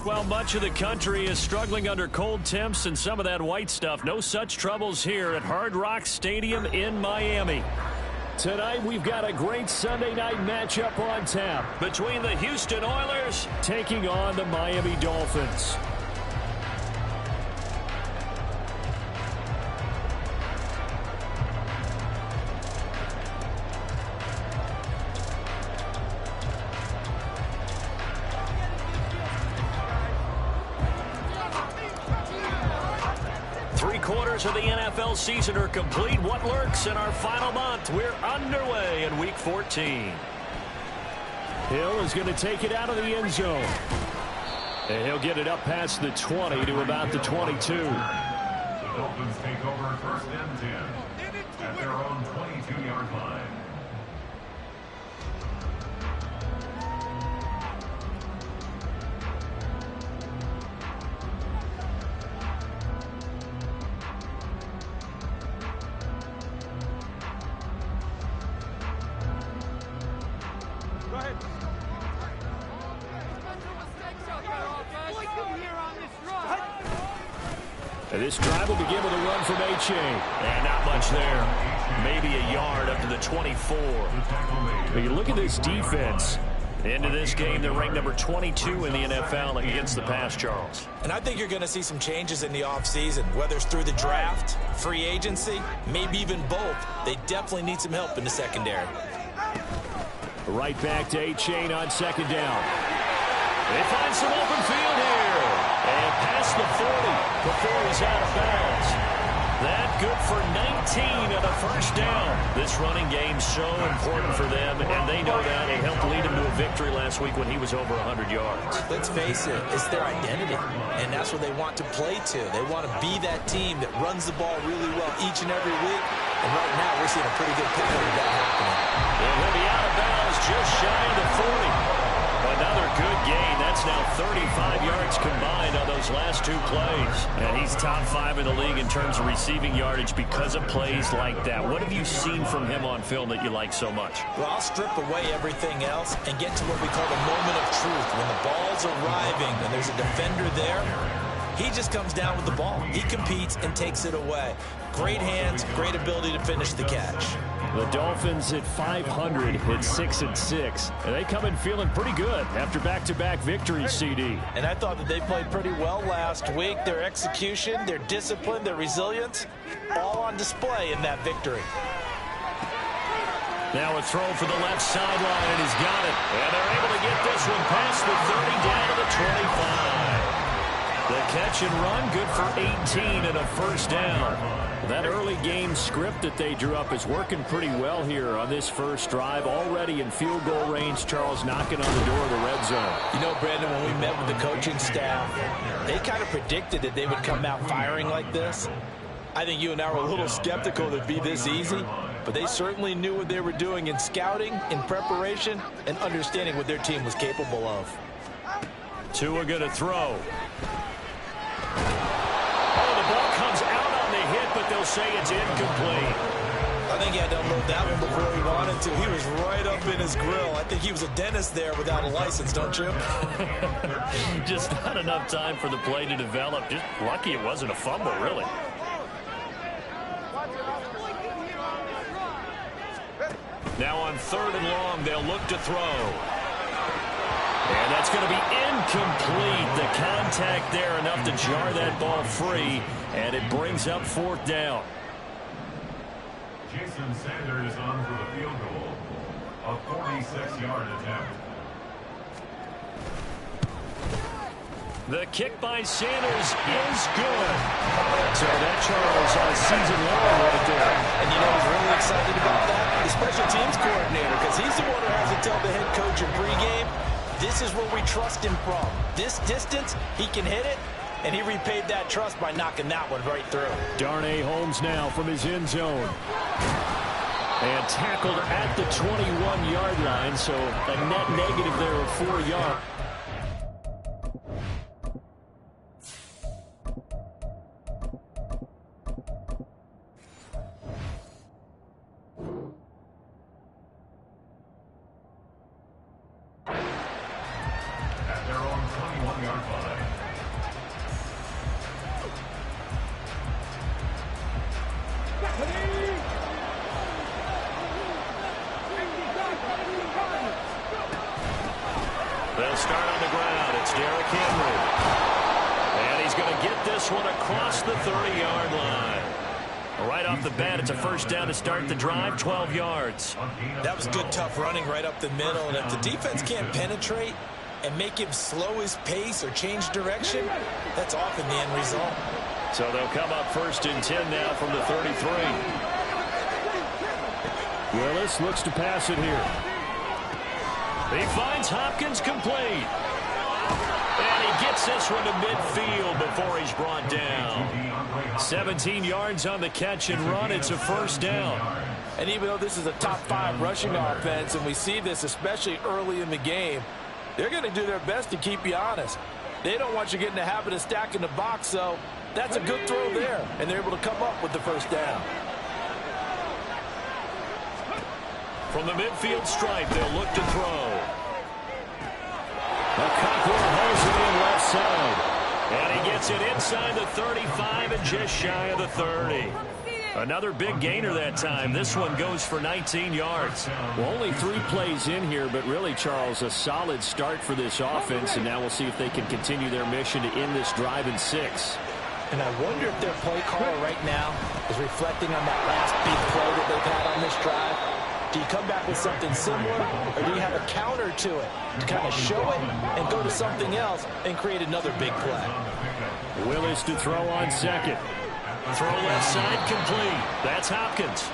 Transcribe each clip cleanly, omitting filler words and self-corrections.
Well, much of the country is struggling under cold temps and some of that white stuff. No such troubles here at Hard Rock Stadium in Miami. Tonight, we've got a great Sunday night matchup on tap between the Houston Oilers taking on the Miami Dolphins. Three-quarters of the NFL season are complete. What lurks in our final month? We're underway in Week 14. Hill is going to take it out of the end zone. And he'll get it up past the 20 to about the 22. The Dolphins take over first and 10 at their own 22-yard line. And this drive will begin with a run from H.A. And not much there. Maybe a yard up to the 24. But you look at this defense. Into this game, they're ranked number 22 in the NFL against the pass, Charles. And I think you're going to see some changes in the offseason, whether it's through the draft, free agency, maybe even both. They definitely need some help in the secondary. Right back to A-Chain on second down. They find some open field here. And past the 40 before he's out of bounds. That good for 19 and a first down. This running game's so important for them, and they know that. It helped lead him to a victory last week when he was over 100 yards. Let's face it, it's their identity, and that's what they want to play to. They want to be that team that runs the ball really well each and every week, and right now we're seeing a pretty good pattern of that happening. And he'll be out of bounds just shy of the 40. Another good gain. That's now 35 yards combined on those last two plays. And he's top 5 in the league in terms of receiving yardage because of plays like that. What have you seen from him on film that you like so much? Well, I'll strip away everything else and get to what we call the moment of truth. When the ball's arriving and there's a defender there, he just comes down with the ball. He competes and takes it away. Great hands, great ability to finish the catch. The Dolphins at 500 hit 6-6, and they come in feeling pretty good after back-to-back victories, CD. And I thought that they played pretty well last week. Their execution, their discipline, their resilience, all on display in that victory. Now a throw for the left sideline, and he's got it. And they're able to get this one past the 30 down to the 25. The catch and run, good for 18 and a first down. That early game script that they drew up is working pretty well here on this first drive. Already in field goal range, Charles knocking on the door of the red zone. You know, Brandon, when we met with the coaching staff, they kind of predicted that they would come out firing like this. I think you and I were a little skeptical that it'd be this easy, but they certainly knew what they were doing in scouting, in preparation, and understanding what their team was capable of. Tua going to throw. Oh, the ball comes out on the hit, but they'll say it's incomplete. I think he had to unload that one before he wanted to. He was right up in his grill. I think he was a dentist there without a license, don't you? Just not enough time for the play to develop. Just lucky it wasn't a fumble, really. Now on 3rd and long, they'll look to throw. And that's going to be incomplete. The contact there enough to jar that ball free, and it brings up 4th down. Jason Sanders on for the field goal. A 46-yard attempt. The kick by Sanders is good. So that, Charles, on a season long right there. And you know he's really excited about that? The special teams coordinator, because he's the one who has to tell the head coach in pregame, this is where we trust him from. This distance, he can hit it, and he repaid that trust by knocking that one right through. Darnay Holmes now from his end zone. And tackled at the 21-yard line, so a net negative there of 4 yards. They'll start on the ground. It's Derrick Henry. And he's going to get this one across the 30-yard line. Right off the bat, it's a first down to start the drive, 12 yards. That was good, tough running right up the middle. And if the defense can't penetrate and make him slow his pace or change direction, that's often the end result. So they'll come up first and 10 now from the 33. Willis looks to pass it here. He finds Hopkins complete. And he gets this one to midfield before he's brought down. 17 yards on the catch and run. It's a first down. And even though this is a top 5 rushing offense, and we see this especially early in the game, they're going to do their best to keep you honest. They don't want you getting the habit of stacking the box, so that's a good throw there. And they're able to come up with the first down. From the midfield stripe, they'll look to throw. Okonkwo holds it in left side. And he gets it inside the 35 and just shy of the 30. Another big gainer that time. This one goes for 19 yards. Well, only 3 plays in here, but really, Charles, a solid start for this offense. And now we'll see if they can continue their mission to end this drive in 6. And I wonder if their play caller right now is reflecting on that last big play that they've had on this drive. Do you come back with something similar, or do you have a counter to it to kind of show it and go to something else and create another big play? Willis to throw on second. Throw left side complete. That's Hopkins.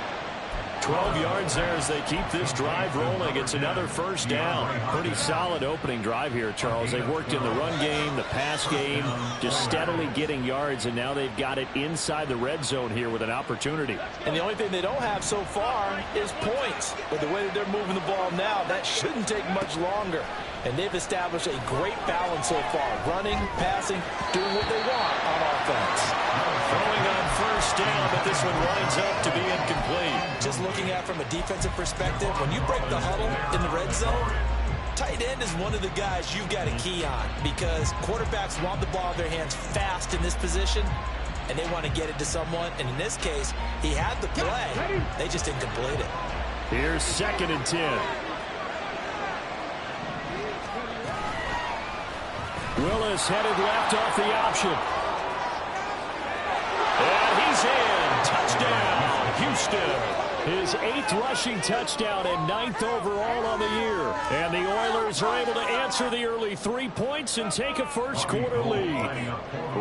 12 yards there as they keep this drive rolling. It's another first down. Pretty solid opening drive here, Charles. They've worked in the run game, the pass game, just steadily getting yards, and now they've got it inside the red zone here with an opportunity. And the only thing they don't have so far is points. But the way that they're moving the ball now, that shouldn't take much longer. And they've established a great balance so far. Running, passing, doing what they want on offense. Throwing on first down, but this one winds up to be incomplete. Just looking at it from a defensive perspective, when you break the huddle in the red zone, tight end is one of the guys you've got a key on because quarterbacks want the ball in their hands fast in this position, and they want to get it to someone. And in this case, he had the play. They just didn't complete it. Here's 2nd and 10. Willis headed left off the option. And he's in. Touchdown, Houston. His 8th rushing touchdown and 9th overall on the year. And the Oilers are able to answer the early 3 points and take a first quarter lead.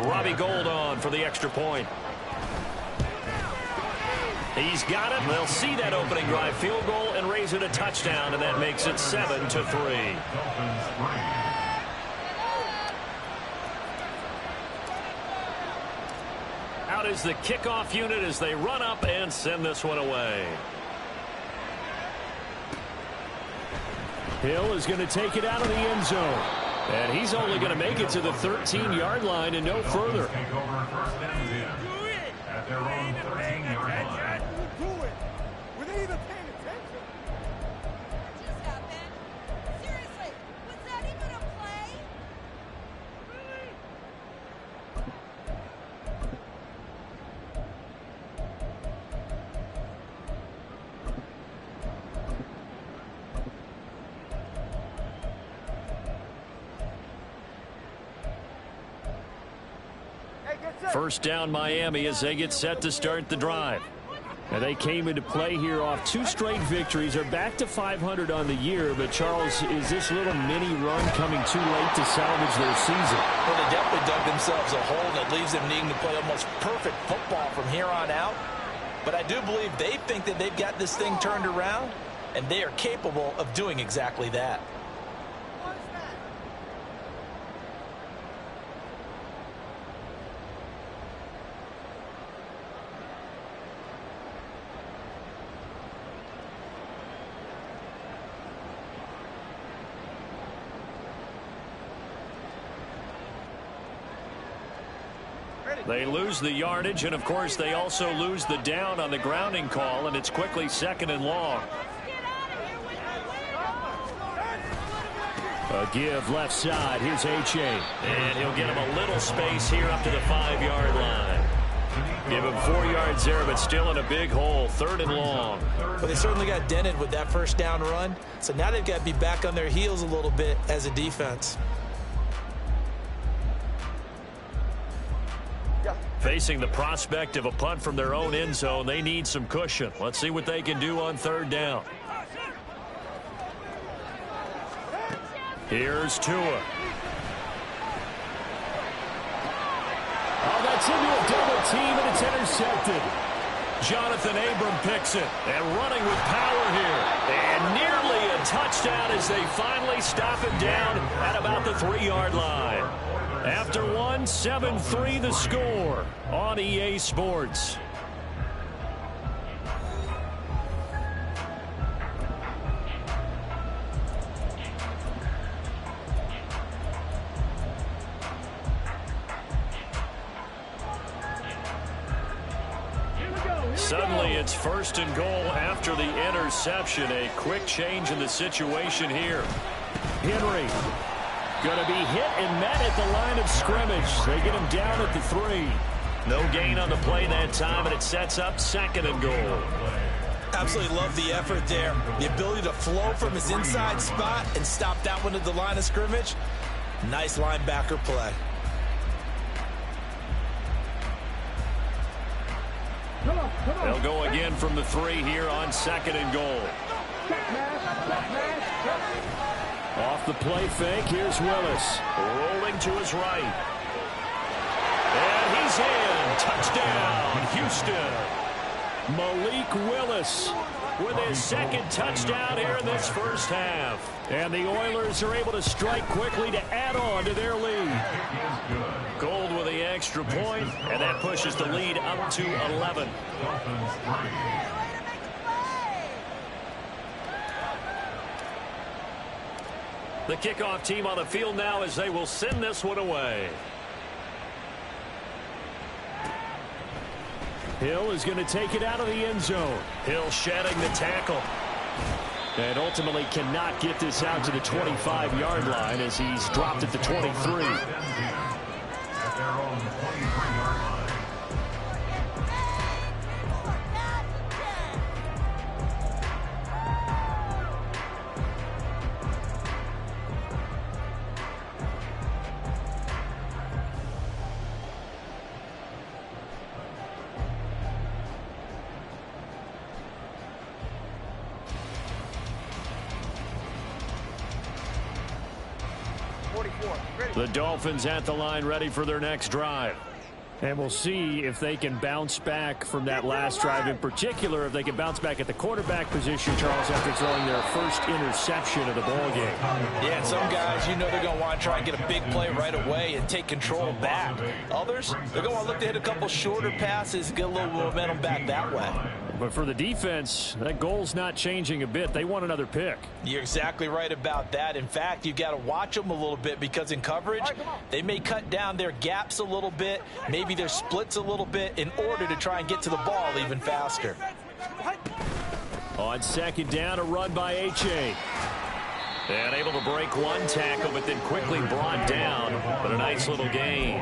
Robbie Gould on for the extra point. He's got it. They'll see that opening drive field goal and raise it a touchdown, and that makes it 7-3. Out is the kickoff unit as they run up and send this one away. Hill is going to take it out of the end zone. And he's only going to make it to the 13-yard line and no further. Take over first and 10 at their own 13-yard line. Were they even paying attention? What just happened? Seriously, was that even a play? First down Miami as they get set to start the drive. And they came into play here off 2 straight victories. They're back to 500 on the year. But, Charles, is this little mini run coming too late to salvage their season? Well, they definitely dug themselves a hole that leaves them needing to play almost perfect football from here on out. But I do believe they think that they've got this thing turned around, and they are capable of doing exactly that. They lose the yardage, and, of course, they also lose the down on the grounding call, and it's quickly 2nd and long. A give left side. Here's H.A. And he'll get him a little space here up to the 5-yard line. Give him 4 yards there, but still in a big hole. 3rd and long. Well, they certainly got dented with that first down run. So now they've got to be back on their heels a little bit as a defense. Facing the prospect of a punt from their own end zone, they need some cushion. Let's see what they can do on 3rd down. Here's Tua. Oh, that's into a double team, and it's intercepted. Jonathan Abram picks it, and running with power here. And nearly a touchdown as they finally stop him down at about the 3-yard line. After one, 7-3 the score on EA Sports. Suddenly, it's 1st and goal after the interception. A quick change in the situation here. Henry going to be hit and met at the line of scrimmage. They get him down at the 3. No gain on the play that time, and it sets up 2nd and goal. Absolutely love the effort there. The ability to flow from his inside spot and stop that one at the line of scrimmage. Nice linebacker play. They'll go again from the 3 here on 2nd and goal. Off the play fake, here's Willis. Rolling to his right. And he's in. Touchdown, Houston. Malik Willis With his 2nd touchdown here in this first half. And the Oilers are able to strike quickly to add on to their lead. Gold with the extra point, and that pushes the lead up to 11. The kickoff team on the field now as they will send this one away. Hill is going to take it out of the end zone. Hill shedding the tackle. And ultimately cannot get this out to the 25-yard line as he's dropped at the 23. At their own 23-yard line. The Dolphins at the line ready for their next drive. And we'll see if they can bounce back from that last drive, in particular if they can bounce back at the quarterback position, Charles, after throwing their first interception of the ball game. Yeah, and some guys, you know they're going to want to try and get a big play right away and take control back. Others, they're going to want to look to hit a couple shorter passes, get a little momentum back that way. But for the defense, that goal's not changing a bit. They want another pick. You're exactly right about that. In fact, you've got to watch them a little bit because in coverage, they may cut down their gaps a little bit, maybe their splits a little bit in order to try and get to the ball even faster. On 2nd down, a run by H.A. And able to break one tackle, but then quickly brought down. But a nice little gain.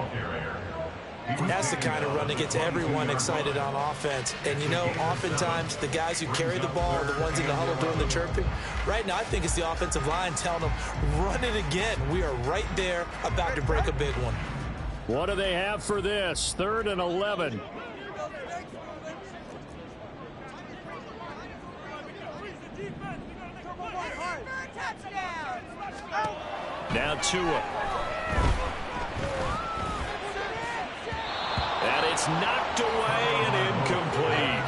That's the kind of run that gets everyone excited on offense. And, you know, oftentimes the guys who carry the ball are the ones in the huddle doing the chirping. Right now, I think it's the offensive line telling them, run it again. We are right there about to break a big one. What do they have for this? 3rd and 11. Now Tua. And it's knocked away and incomplete.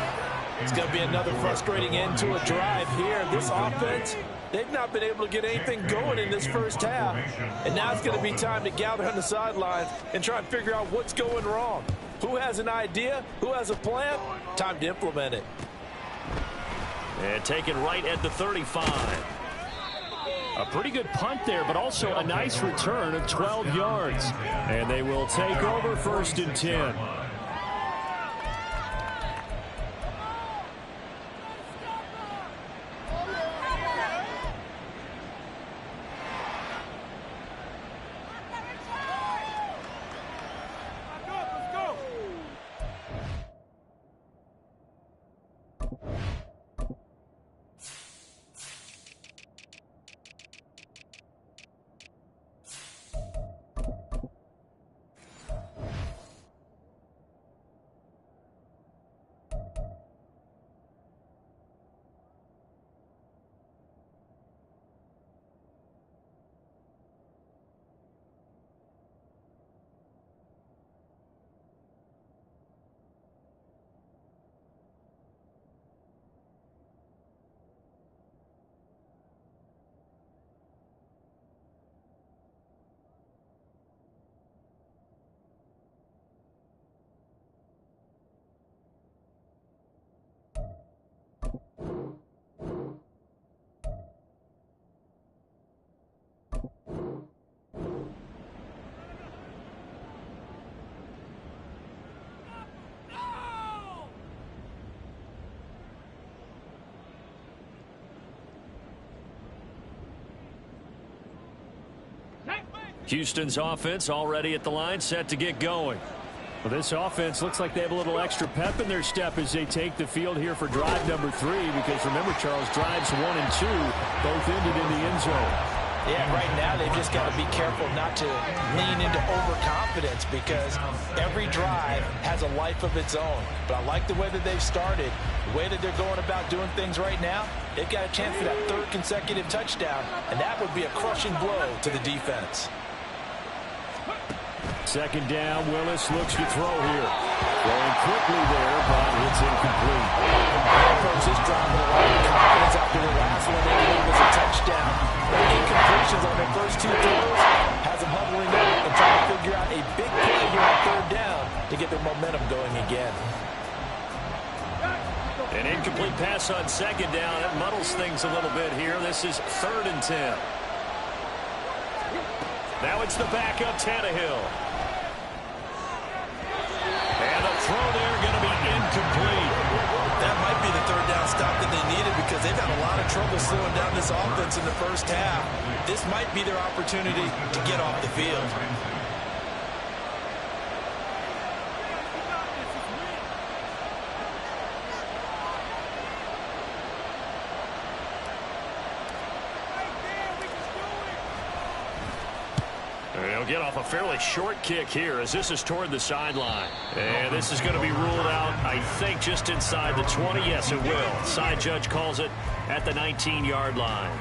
It's going to be another frustrating end to a drive here. This offense, they've not been able to get anything going in this first half. And now it's going to be time to gather on the sidelines and try and figure out what's going wrong. Who has an idea? Who has a plan? Time to implement it. And taken right at the 35. A pretty good punt there, but also a nice return of 12 yards. And they will take over 1st and 10. Houston's offense already at the line, set to get going. Well, this offense looks like they have a little extra pep in their step as they take the field here for drive number 3, because remember, Charles, drives 1 and 2 both ended in the end zone. Yeah, right now they've just got to be careful not to lean into overconfidence, because every drive has a life of its own. But I like the way that they've started, the way that they're going about doing things right now. They've got a chance for that 3rd consecutive touchdown, and that would be a crushing blow to the defense. Second down, Willis looks to throw here. Throwing quickly there, but it's incomplete. Approach this drive with a lot of confidence after the last one. They believe was a touchdown. The incompletions on their first 2 throws has them huddling up and trying to figure out a big play here on 3rd down to get their momentum going again. An incomplete pass on 2nd down. It muddles things a little bit here. This is 3rd and 10. Now it's the backup, Tannehill. And the throw there going to be incomplete. That might be the 3rd down stop that they needed, because they've had a lot of trouble slowing down this offense in the first half. This might be their opportunity to get off the field. They'll get off a fairly short kick here as this is toward the sideline. And this is going to be ruled out, I think, just inside the 20. Yes, it will. Side judge calls it at the 19-yard line.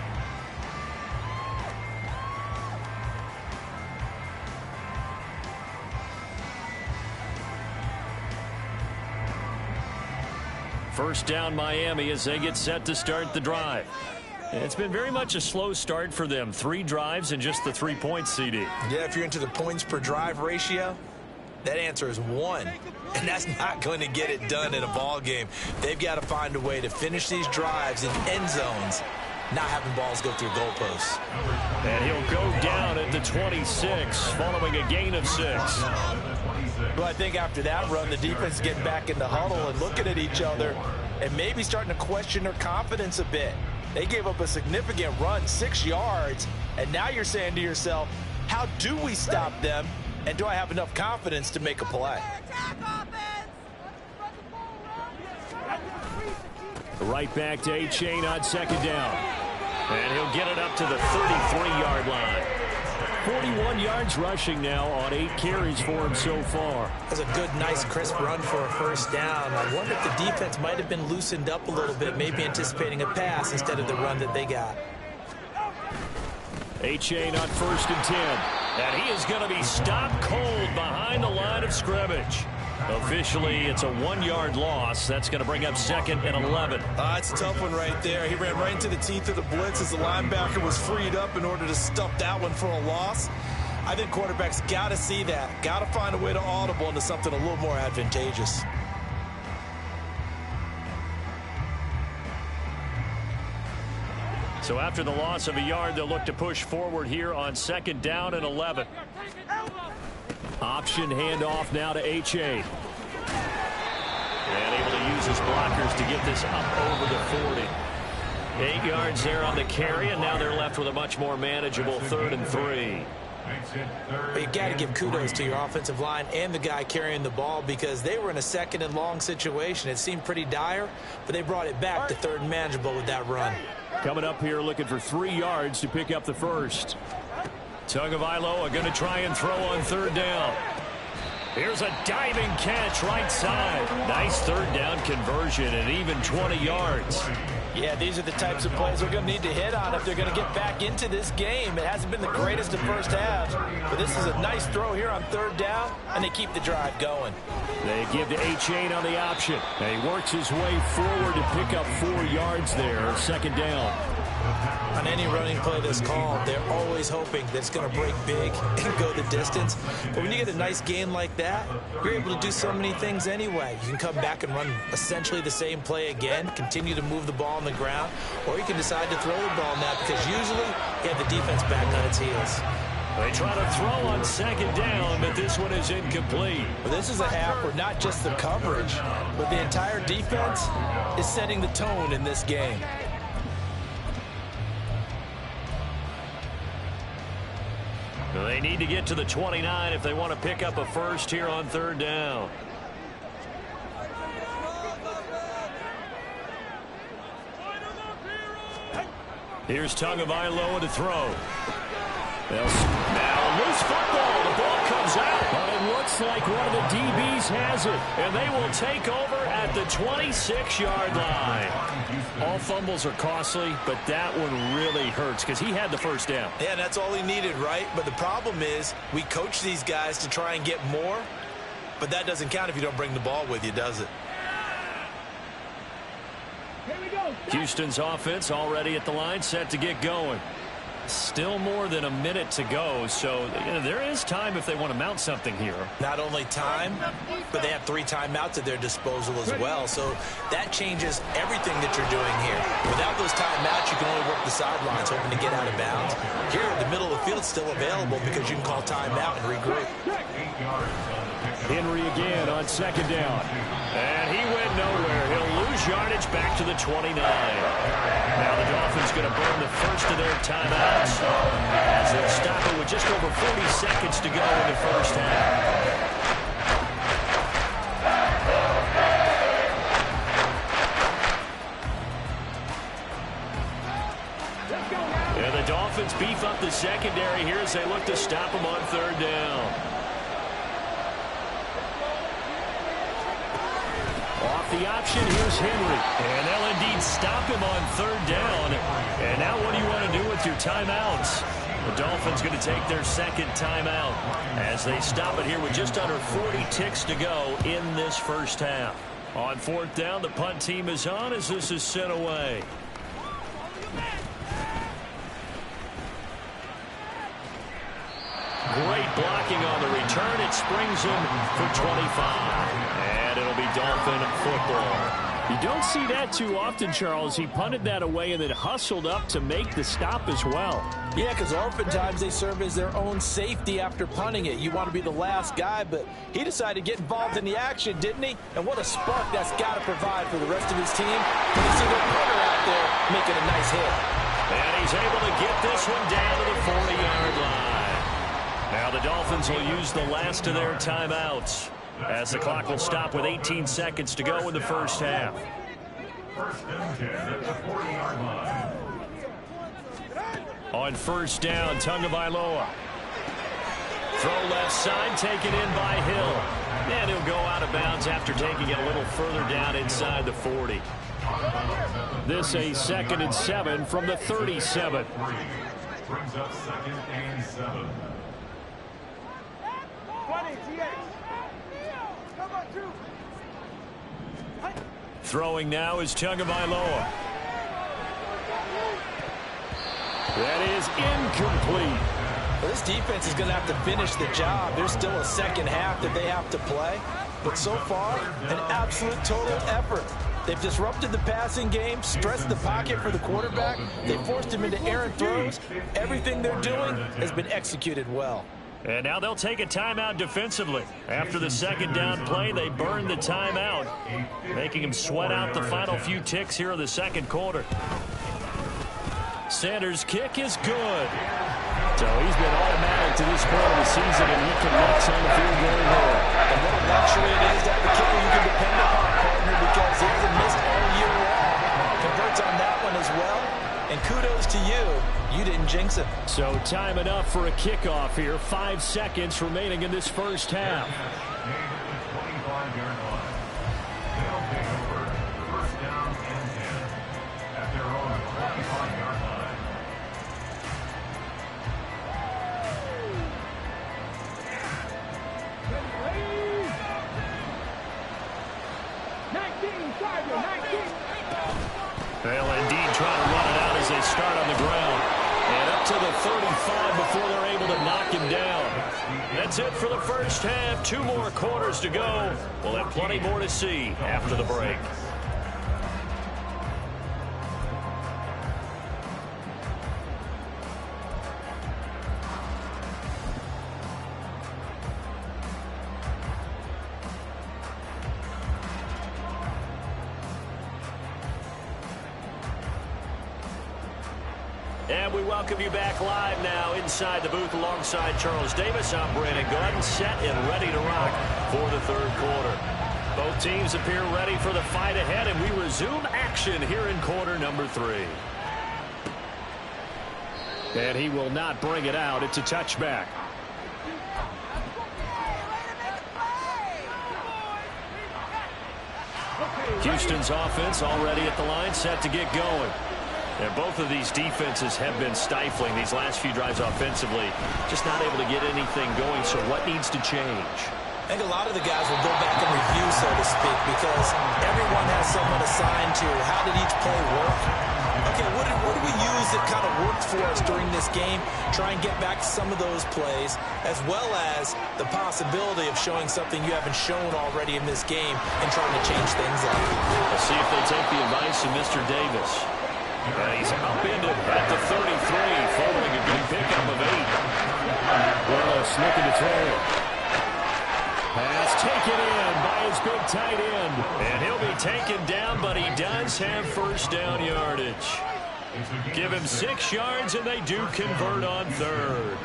First down, Miami, as they get set to start the drive. It's been very much a slow start for them. 3 drives and just the 3 points, CD. Yeah, if you're into the points per drive ratio, that answer is 1. And that's not going to get it done in a ball game. They've got to find a way to finish these drives in end zones, not having balls go through goalposts. And he'll go down at the 26 following a gain of 6. Well, I think after that run, the defense getting back in the huddle and looking at each other and maybe starting to question their confidence a bit. They gave up a significant run, 6 yards, and now you're saying to yourself, how do we stop them, and do I have enough confidence to make a play? Right back to A-Chain on 2nd down. And he'll get it up to the 33-yard line. 41 yards rushing now on 8 carries for him so far. That's a good, nice, crisp run for a first down. I wonder if the defense might have been loosened up a little bit, maybe anticipating a pass instead of the run that they got. A-Chain on 1st and 10. And he is going to be stopped cold behind the line of scrimmage. Officially, it's a 1-yard loss. That's going to bring up 2nd and 11. It's a tough one right there. He ran right into the teeth of the blitz as the linebacker was freed up in order to stuff that one for a loss. I think quarterbacks got to see that. Got to find a way to audible into something a little more advantageous. So after the loss of a yard, they'll look to push forward here on 2nd down and 11. Option handoff now to H.A. And able to use his blockers to get this up over the 40. 8 yards there on the carry, and now they're left with a much more manageable 3rd and 3. But you got to give kudos to your offensive line and the guy carrying the ball, because they were in a 2nd and long situation. It seemed pretty dire, but they brought it back to 3rd and manageable with that run. Coming up here looking for 3 yards to pick up the first. Tagovailoa going to try and throw on 3rd down. Here's a diving catch right side. Nice 3rd down conversion and even 20 yards. Yeah, these are the types of plays we're going to need to hit on if they're going to get back into this game. It hasn't been the greatest of first halves, but this is a nice throw here on 3rd down, and they keep the drive going. They give to A-Chain on the option. And he works his way forward to pick up 4 yards there. 2nd down. On any running play that's called, they're always hoping that it's going to break big and go the distance. But when you get a nice gain like that, you're able to do so many things anyway. You can come back and run essentially the same play again, continue to move the ball on the ground, or you can decide to throw the ball now, because usually you have the defense back on its heels. They try to throw on 2nd down, but this one is incomplete. Well, this is a half where not just the coverage, but the entire defense is setting the tone in this game. They need to get to the 29 if they want to pick up a first here on third down. Here's Tagovailoa to throw. Now loose football. The ball comes out. But it looks like one of the DBs has it. And they will take over at the 26-yard line. All fumbles are costly, but that one really hurts because he had the first down. Yeah, that's all he needed, right? But the problem is we coach these guys to try and get more, but that doesn't count if you don't bring the ball with you, does it? Houston's offense already at the line, set to get going. Still more than a minute to go, so there is time if they want to mount something here. Not only time, but they have 3 timeouts at their disposal as well, so that changes everything that you're doing here. Without those timeouts, you can only work the sidelines hoping to get out of bounds. Here, the middle of the field is still available because you can call timeout and regroup. Henry again on second down. And he went nowhere. He'll lose yardage back to the 29. Now the Dolphins going to burn the first of their timeouts as they stop it with just over 40 seconds to go in the first half. And the Dolphins beef up the secondary here as they look to stop him on third down. Off the option, here's Henry. And they'll indeed stop him on third down. And now what do you want to do with your timeouts? The Dolphins going to take their second timeout as they stop it here with just under 40 ticks to go in this first half. On fourth down, the punt team is on as this is sent away. Great blocking on the return. It springs him for 25. And it'll be Dolphin football. You don't see that too often, Charles. He punted that away and then hustled up to make the stop as well. Yeah, because oftentimes they serve as their own safety after punting it. You want to be the last guy, but he decided to get involved in the action, didn't he? And what a spark that's got to provide for the rest of his team when you see their punter out there making a nice hit. And he's able to get this one down to the 40-yard line. Now the Dolphins will use the last of their timeouts as the clock will stop with 18 seconds to go in the first half. First and 10 at the 40-yard line. On first down, Tagovailoa. Throw left side, taken in by Hill. And he'll go out of bounds after taking it a little further down inside the 40. This a 2nd and 7 from the 37. Brings up 2nd and 7. Throwing now is Tagovailoa. That is incomplete. Well, this defense is going to have to finish the job. There's still a second half that they have to play. But so far, an absolute total effort. They've disrupted the passing game, stressed the pocket for the quarterback. They forced him into errant throws. Everything they're doing has been executed well. And now they'll take a timeout defensively. After the second down play, they burn the timeout, making him sweat out the final few ticks here in the second quarter. Sanders' kick is good. So he's been automatic to this point of the season, and he connects on the field goal here. And what a luxury it is that the kicker you can depend upon, partner, because he hasn't missed all year long. Converts on that one as well. And kudos to you. You didn't jinx it. So time enough for a kickoff here. 5 seconds remaining in this first half. They'll take over first down and 10 at their own 25-yard line. They'll indeed try to run it out as they start on the ground. And up to the 35 before they're able to knock him down. That's it for the first half. 2 more quarters to go. We'll have plenty more to see after the break. And we welcome you back live now inside the booth alongside Charles Davis. I'm Brandon Gordon, set and ready to rock for the third quarter. Both teams appear ready for the fight ahead, and we resume action here in quarter number 3. And he will not bring it out. It's a touchback. Houston's offense already at the line, set to get going. And both of these defenses have been stifling these last few drives offensively. Just not able to get anything going, so what needs to change? I think a lot of the guys will go back and review, so to speak, because everyone has someone assigned to how did each play work. Okay, what did we use that kind of worked for us during this game? Try and get back some of those plays, as well as the possibility of showing something you haven't shown already in this game and trying to change things up. Let's see if they take the advice of Mr. Davis. He's upended at the 33, following a good pickup of 8. Willis looking to throw. Pass taken in by his big tight end. And he'll be taken down, but he does have first down yardage. Give him 6 yards, and they do convert on third.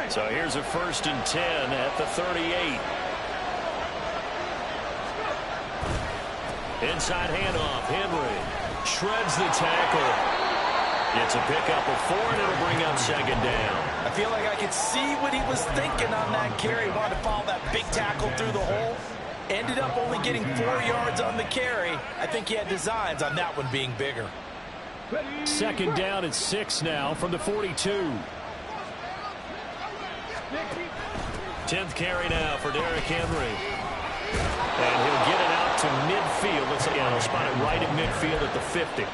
So here's a 1st and 10 at the 38. Inside handoff, Henry shreds the tackle. It's a pickup of 4, and it'll bring up 2nd down. I feel like I could see what he was thinking on that carry. Wanted to follow that big tackle through the hole. Ended up only getting 4 yards on the carry. I think he had designs on that one being bigger. 2nd down at 6 now from the 42. 10th carry now for Derrick Henry. And he'll get it out to midfield. Looks like he'll spot it right at midfield at the 50.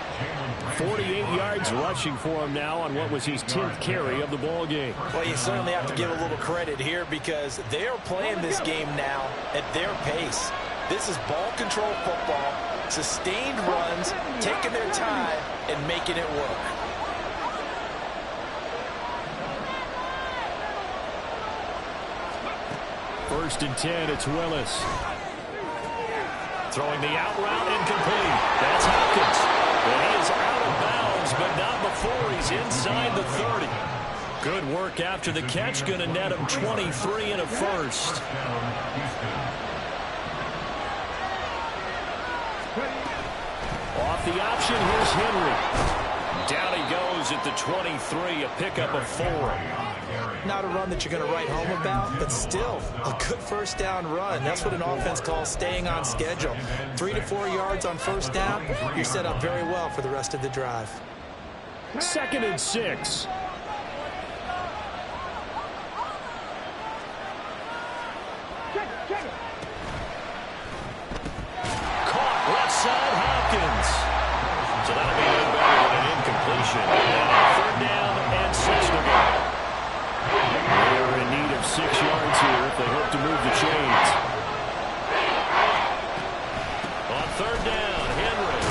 48 yards rushing for him now on what was his 10th carry of the ball game. Well, you certainly have to give a little credit here because they are playing this game now at their pace. This is ball control football, sustained runs, taking their time, and making it work. First and 10, it's Willis. Throwing the out route, incomplete. That's Hopkins. And he is out of bounds, but not before he's inside the 30. Good work after the catch. Going to net him 23 and a first. Off the option, here's Henry. Down he goes at the 23, a pickup of 4. Not a run that you're going to write home about, but still a good first down run. That's what an offense calls staying on schedule. 3 to 4 yards on first down, you're set up very well for the rest of the drive. 2nd and 6. Caught left side, Hopkins. So that'll be no better than an incompletion. 3rd down and 6 to go. They're in need of 6 yards here if they hope to move the chains. On 3rd down, Henry.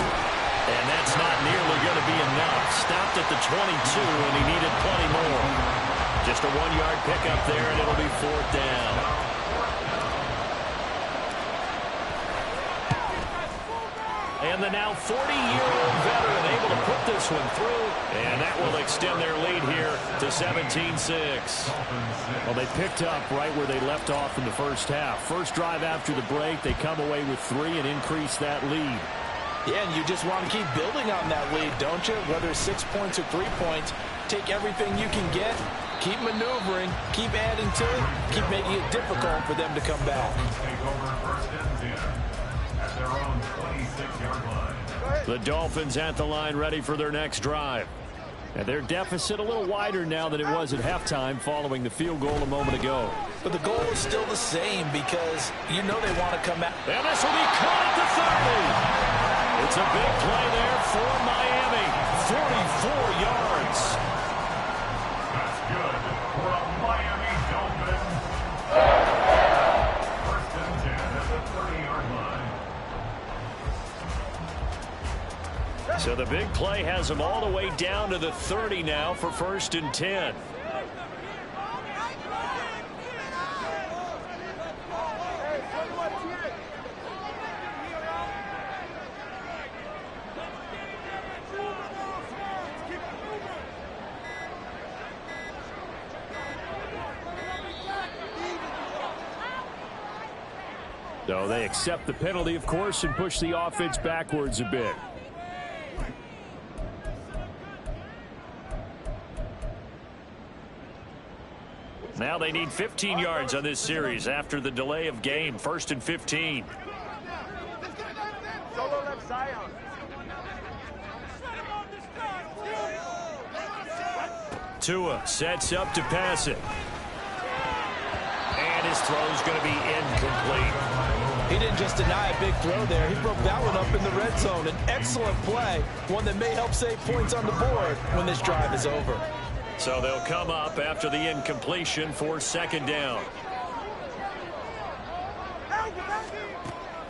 And that's not nearly going to be enough. Stopped at the 22, and he needed plenty more. Just a 1-yard pickup there, and it'll be 4th down. And the now 40-year-old veteran able to put this one through. And that will extend their lead here to 17-6. Well, they picked up right where they left off in the first half. First drive after the break, they come away with 3 and increase that lead. Yeah, and you just want to keep building on that lead, don't you? Whether it's 6 points or 3 points, take everything you can get, keep maneuvering, keep adding to it, keep making it difficult for them to come back. The Dolphins at the line, ready for their next drive. And their deficit a little wider now than it was at halftime following the field goal a moment ago. But the goal is still the same because you know they want to come out. And this will be caught at the 30. It's a big play there for Miami. 44 yards. That's good for a Miami Dolphins. 1st and 10 at the 30-yard line. So the big play has them all the way down to the 30 now for 1st and 10. So they accept the penalty, of course, and push the offense backwards a bit. Now they need 15 yards on this series after the delay of game. 1st and 15. Solo left side. Tua sets up to pass it. And his throw's going to be incomplete. He didn't just deny a big throw there. He broke that one up in the red zone. An excellent play, one that may help save points on the board when this drive is over. So they'll come up after the incompletion for 2nd down.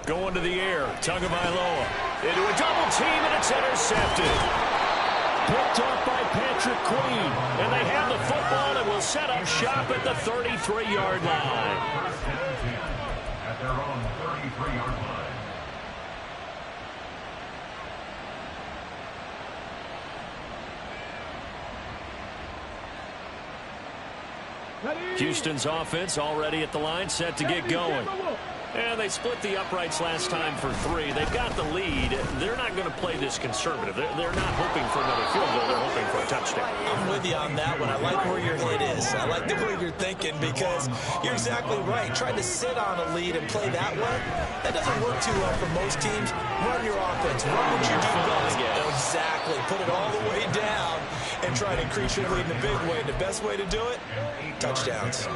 Going to the air, Tagovailoa into a double team, and it's intercepted. Picked off by Patrick Queen, and they have the football and will set up shop at the 33-yard line. At their own 33-yard line. Houston's offense already at the line, set to get going. And they split the uprights last time for 3. They've got the lead. They're not going to play this conservative. They're not hoping for another field goal. They're hoping for a touchdown. I'm with you on that one. I like where your head is. I like the way you're thinking because you're exactly right. Trying to sit on a lead and play that way, that doesn't work too well for most teams. Run your offense. Run what you do best. Exactly. Put it all the way down and try to increase your lead in a big way. The best way to do it, touchdowns.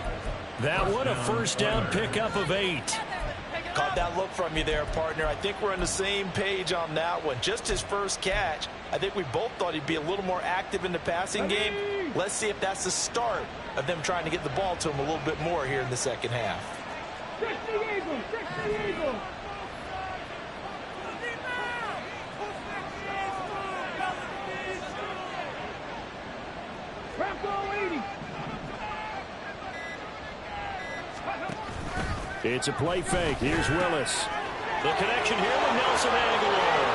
That one, a 1st down pickup of 8. Caught that look from you there, partner. I think we're on the same page on that one. Just his first catch. I think we both thought he'd be a little more active in the passing game. Let's see if that's the start of them trying to get the ball to him a little bit more here in the 2nd half. It's a play fake. Here's Willis. The connection here with Nelson Aguilar.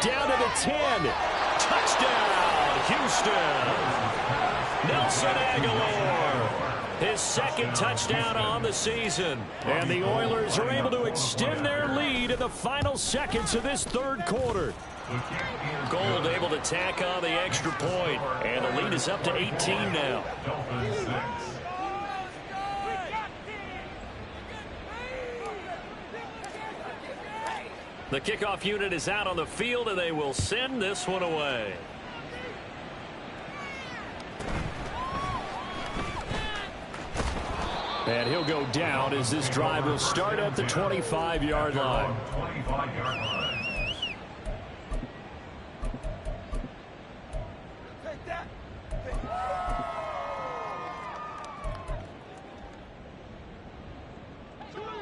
Down to the 10. Touchdown, Houston. Nelson Aguilar. His 2nd touchdown on the season. And the Oilers are able to extend their lead in the final seconds of this 3rd quarter. Gold able to tack on the extra point. And the lead is up to 18 now. The kickoff unit is out on the field, and they will send this one away. And he'll go down as this drive will start at the 25-yard line. 25-yard line.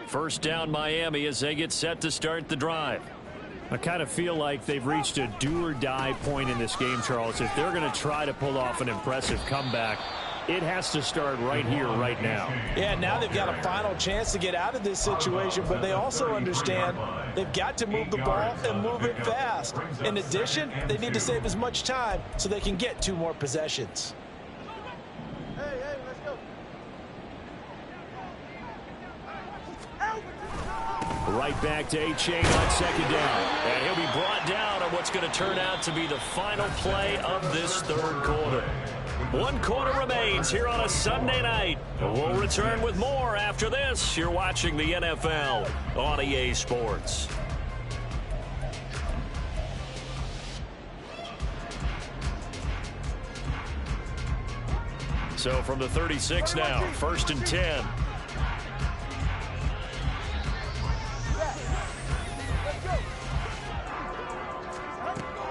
First down Miami as they get set to start the drive. I kind of feel like they've reached a do-or-die point in this game, Charles. If they're going to try to pull off an impressive comeback, it has to start right here, right now. Yeah, now they've got a final chance to get out of this situation, but they also understand they've got to move the ball and move it fast. In addition, they need to save as much time so they can get 2 more possessions. Hey, let's go. Right back to A-Chain on 2nd down. And he'll be brought down on what's going to turn out to be the final play of this 3rd quarter. 1 quarter remains here on a Sunday night. We'll return with more after this. You're watching the NFL on EA Sports. So from the 36 now, 1st and 10.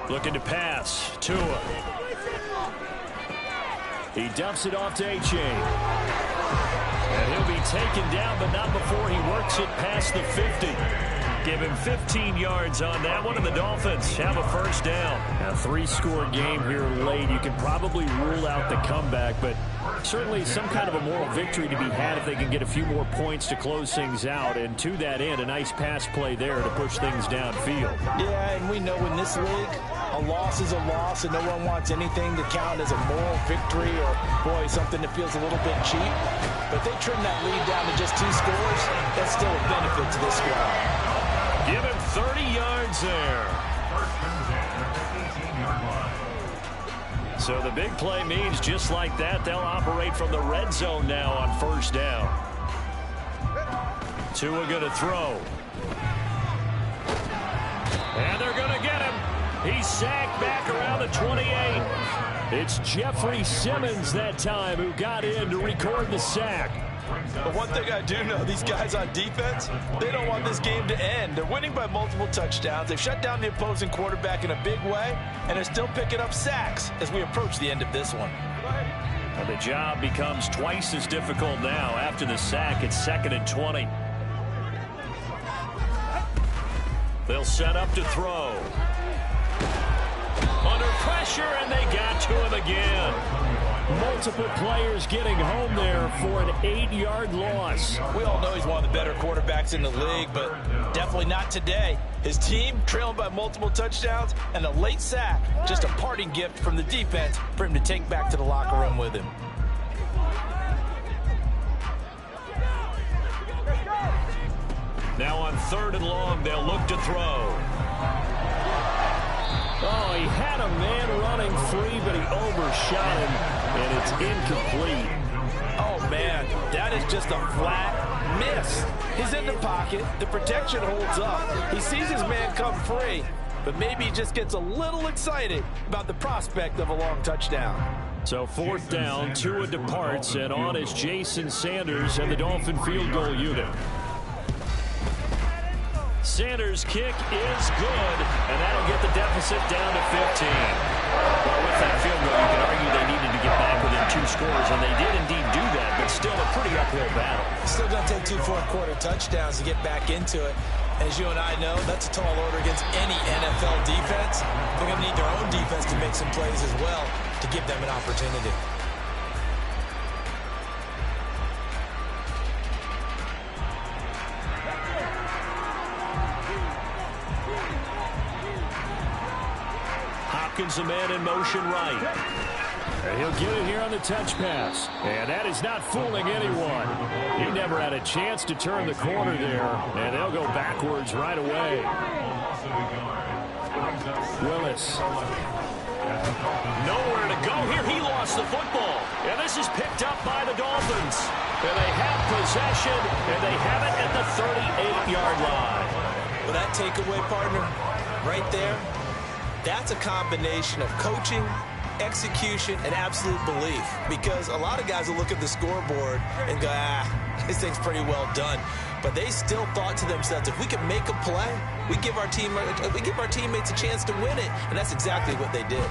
Looking to pass. Tua. He dumps it off to A-Chain. And he'll be taken down, but not before he works it past the 50. Give him 15 yards on that one, and the Dolphins have a 1st down. A 3-score game here late. You can probably rule out the comeback, but certainly some kind of a moral victory to be had if they can get a few more points to close things out. And to that end, a nice pass play there to push things downfield. Yeah, and we know in this league, a loss is a loss, and no one wants anything to count as a moral victory or, boy, something that feels a little bit cheap. But they trim that lead down to just 2 scores. That's still a benefit to this squad. Give him 30 yards there. First and 10 at the 18-yard line. So the big play means just like that, they'll operate from the red zone now on first down. Tua going to throw. And they're going to get him. He's sacked back around the 28. It's Jeffrey Simmons that time who got in to record the sack. But one thing I do know, these guys on defense, they don't want this game to end. They're winning by multiple touchdowns. They've shut down the opposing quarterback in a big way, and they're still picking up sacks as we approach the end of this one. And the job becomes twice as difficult now after the sack. It's 2nd and 20. They'll set up to throw. Under pressure, and they got to him again. Multiple players getting home there for an 8-yard loss. We all know he's one of the better quarterbacks in the league, but definitely not today. His team trailing by multiple touchdowns and a late sack. Just a parting gift from the defense for him to take back to the locker room with him. Now on 3rd and long, they'll look to throw. Oh, he had a man running free, but he overshot him, and it's incomplete. Oh, man, that is just a flat miss. He's in the pocket. The protection holds up. He sees his man come free, but maybe he just gets a little excited about the prospect of a long touchdown. So 4th down, Tua departs, and on is Jason Sanders and the Dolphin field goal unit. Sanders' kick is good, and that'll get the deficit down to 15. Well, with that field goal, you can argue they needed to get back within 2 scores, and they did indeed do that, but still a pretty uphill battle. Still going to take 2 fourth-quarter touchdowns to get back into it. As you and I know, that's a tall order against any NFL defense. They're going to need their own defense to make some plays as well to give them an opportunity. Hopkins, a man in motion right. And he'll get it here on the touch pass. And that is not fooling anyone. He never had a chance to turn the corner there. And they'll go backwards right away. Willis. Nowhere to go here. He lost the football. And this is picked up by the Dolphins. And they have possession. And they have it at the 38-yard line. Well, that takeaway, partner, right there, that's a combination of coaching, execution, and absolute belief. Because a lot of guys will look at the scoreboard and go, this thing's pretty well done. But they still thought to themselves, if we can make a play, we give our teammates a chance to win it. And that's exactly what they did.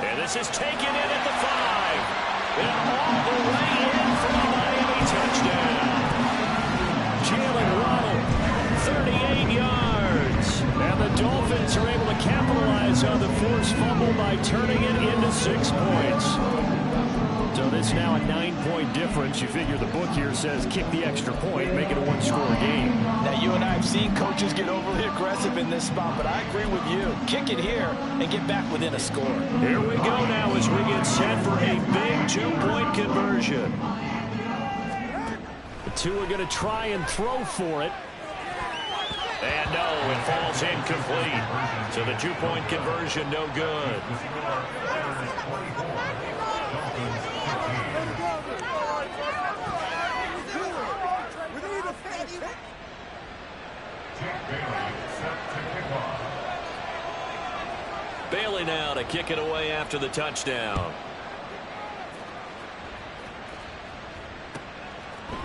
And this is taken in at the 5. And all the way in for a Miami touchdown. Jalen Waddle, 38 yards. And the Dolphins are able to capitalize on the forced fumble by turning it into 6 points. So this now a 9-point difference. You figure the book here says kick the extra point, make it a 1-score game. Now, you and I have seen coaches get overly aggressive in this spot, but I agree with you. Kick it here and get back within a score. Here we go now as we get set for a big 2-point conversion. The two are going to try and throw for it. And no, it falls incomplete. So the 2-point conversion, no good. Bailey now to kick it away after the touchdown.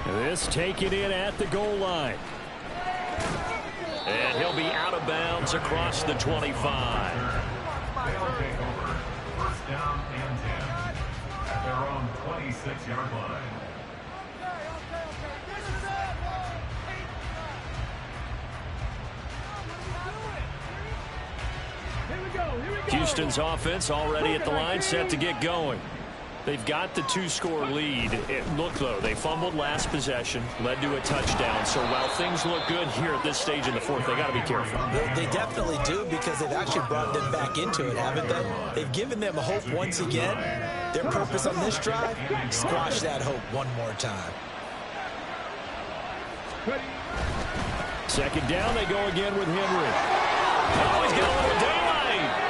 This taken in at the goal line. And he'll be out of bounds across the 25. First down and 10 at their own 26-yard line. Houston's offense already at the line, set to get going. They've got the 2-score lead. Look, though, they fumbled last possession, led to a touchdown. So while things look good here at this stage in the fourth, they got to be careful. They definitely do, because they've actually brought them back into it, haven't they? They've given them hope once again. Their purpose on this drive, squash that hope one more time. Second down, they go again with Henry. Oh, he's got a little daylight.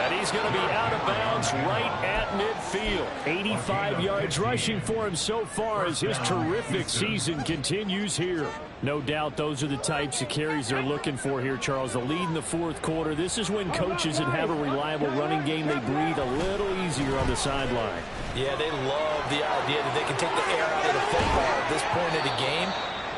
And he's going to be out of bounds right at midfield. 85 yards rushing for him so far as his terrific season continues here. No doubt those are the types of carries they're looking for here, Charles. The lead in the fourth quarter. This is when coaches that have a reliable running game, they breathe a little easier on the sideline. Yeah, they love the idea that they can take the air out of the football at this point of the game.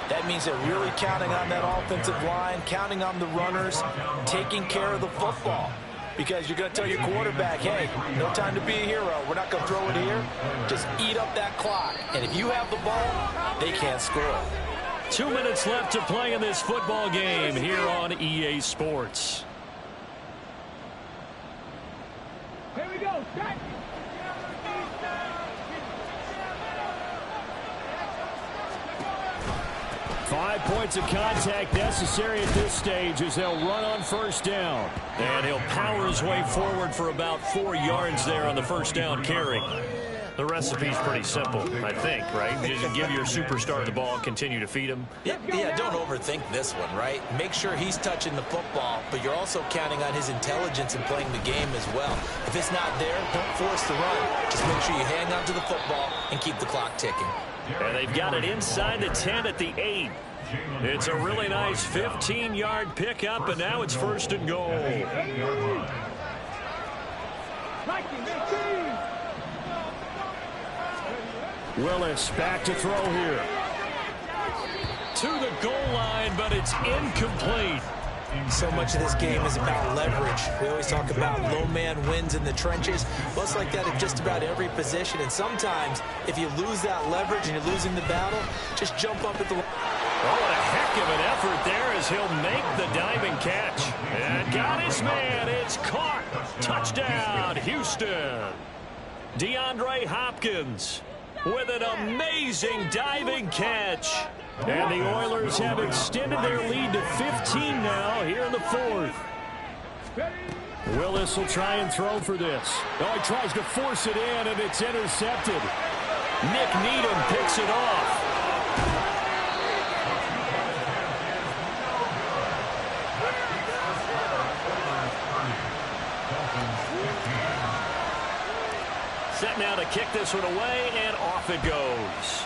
That means they're really counting on that offensive line, counting on the runners, taking care of the football. Because you're going to tell your quarterback, hey, no time to be a hero. We're not going to throw it here. Just eat up that clock. And if you have the ball, they can't score. 2 minutes left to play in this football game here on EA Sports. Here we go. Back. 5 points of contact necessary at this stage as they'll run on first down. And he'll power his way forward for about 4 yards there on the first down carry. The recipe's pretty simple, I think, right? You just give your superstar the ball, continue to feed him. Yeah, don't overthink this one, right? Make sure he's touching the football, but you're also counting on his intelligence in playing the game as well. If it's not there, don't force the run. Just make sure you hang on to the football and keep the clock ticking. And they've got it inside the 10 at the 8. It's a really nice 15-yard pickup, and now it's first and goal. Willis back to throw here. To the goal line, but it's incomplete. So much of this game is about leverage. We always talk about low man wins in the trenches. Well, it's like that in just about every position. And sometimes, if you lose that leverage and you're losing the battle, just jump up at the... Oh, what a heck of an effort there as he'll make the diving catch. And got his man. It's caught. Touchdown, Houston. DeAndre Hopkins with an amazing diving catch. And the Oilers have extended their lead to 15 now here in the fourth. Willis will try and throw for this. Oh, he tries to force it in, and it's intercepted. Nick Needham picks it off. Set now to kick this one away, and off it goes.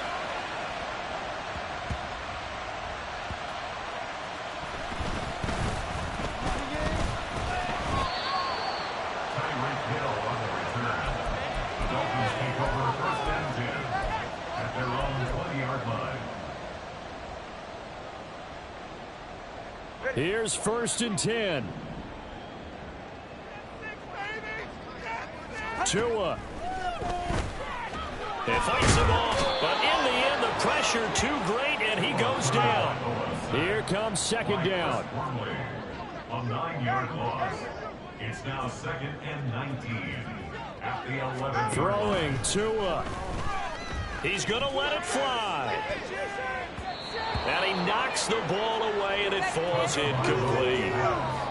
Here's first and 10. Tua. It fights him off, but in the end, the pressure too great, and he goes down. Here comes second down. A 9-yard loss. It's now second and 19 at the 11. Throwing Tua. He's going to let it fly. And he knocks the ball away, and it falls incomplete.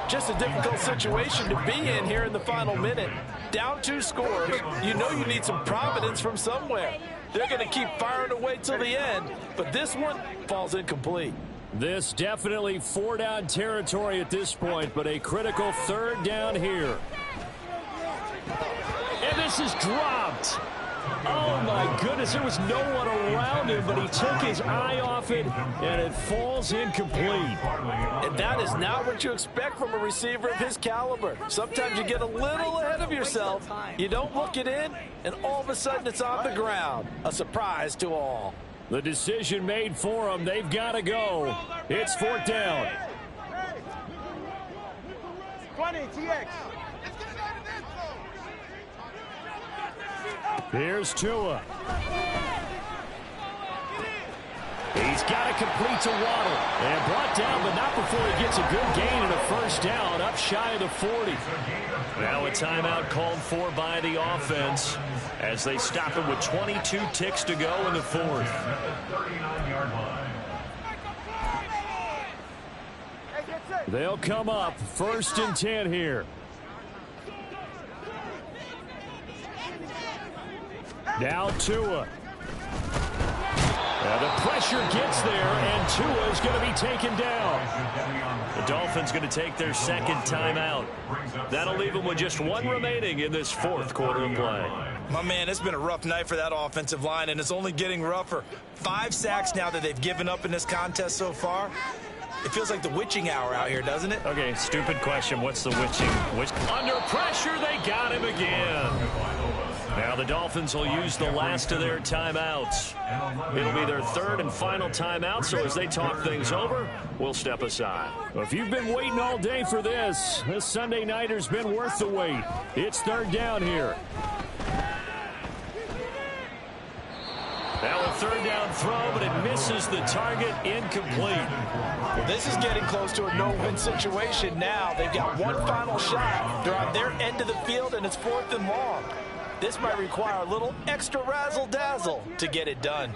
Just a difficult situation to be in here in the final minute. Down 2 scores. You know you need some providence from somewhere. They're going to keep firing away till the end, but this one falls incomplete. This definitely 4-down territory at this point, but a critical third down here. And this is dropped. Oh, my goodness, there was no one around him, but he took his eye off it, and it falls incomplete. And that is not what you expect from a receiver of his caliber. Sometimes you get a little ahead of yourself, you don't look it in, and all of a sudden it's on the ground. A surprise to all. The decision made for them. They've got to go. It's fourth down. 20, TX. Here's Tua. He's got it complete to Waddle. And brought down, but not before he gets a good gain and a first down up shy of the 40. Now a timeout called for by the offense as they stop it with 22 ticks to go in the fourth. They'll come up 1st and 10 here. Now Tua. The pressure gets there, and Tua is going to be taken down. The Dolphins going to take their second timeout. That'll leave them with just one remaining in this fourth quarter of play. My man, it's been a rough night for that offensive line, and it's only getting rougher. 5 sacks now that they've given up in this contest so far. It feels like the witching hour out here, doesn't it? Okay, stupid question. What's the witching? Under pressure, they got him again. Now the Dolphins will use the last of their timeouts. It'll be their third and final timeout, so as they talk things over, we'll step aside. Well, if you've been waiting all day for this Sunday nighter's been worth the wait. It's 3rd down here. Now a 3rd down throw, but it misses the target, incomplete. Well, this is getting close to a no-win situation now. They've got one final shot. They're on their end of the field, and it's 4th and long. This might require a little extra razzle-dazzle to get it done.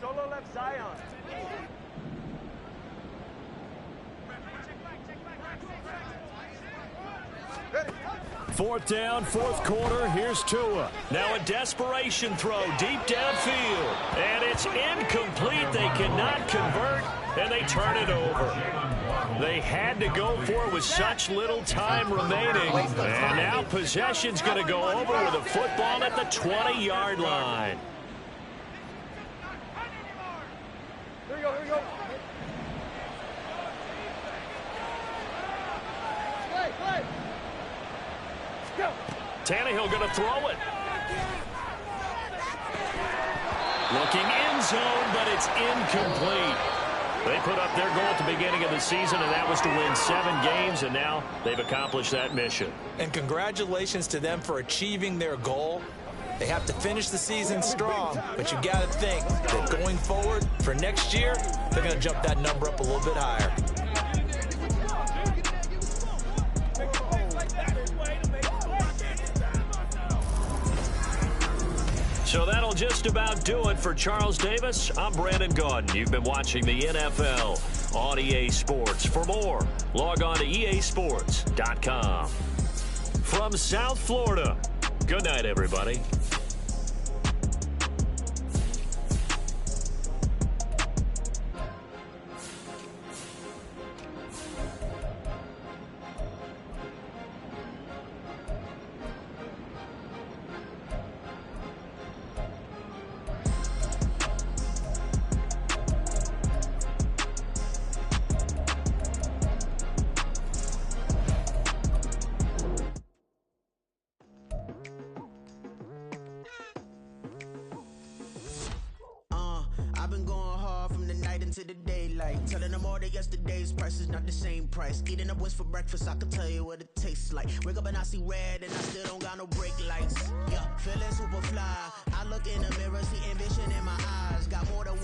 Solo left Zion. Fourth down, fourth quarter. Here's Tua. Now a desperation throw deep downfield. And it's incomplete. They cannot convert, and they turn it over. They had to go for it with such little time remaining. And now possession's going to go over with a football at the 20-yard line. Here we go, here we go. Play. Go. Tannehill going to throw it. Looking end zone, but it's incomplete. They put up their goal at the beginning of the season, and that was to win 7 games, and now they've accomplished that mission. And congratulations to them for achieving their goal. They have to finish the season strong, but you got to think that going forward for next year, they're going to jump that number up a little bit higher. So that'll just about do it for Charles Davis. I'm Brandon Gaudin. You've been watching the NFL on EA Sports. For more, log on to easports.com. From South Florida, good night, everybody. I've been going hard from the night into the daylight, telling them all that yesterday's price is not the same price. Eating up wings for breakfast, I can tell you what it tastes like. Wake up and I see red and I still don't got no brake lights. Yeah, feeling super fly. I look in the mirror, see ambition in my eyes. Got more than one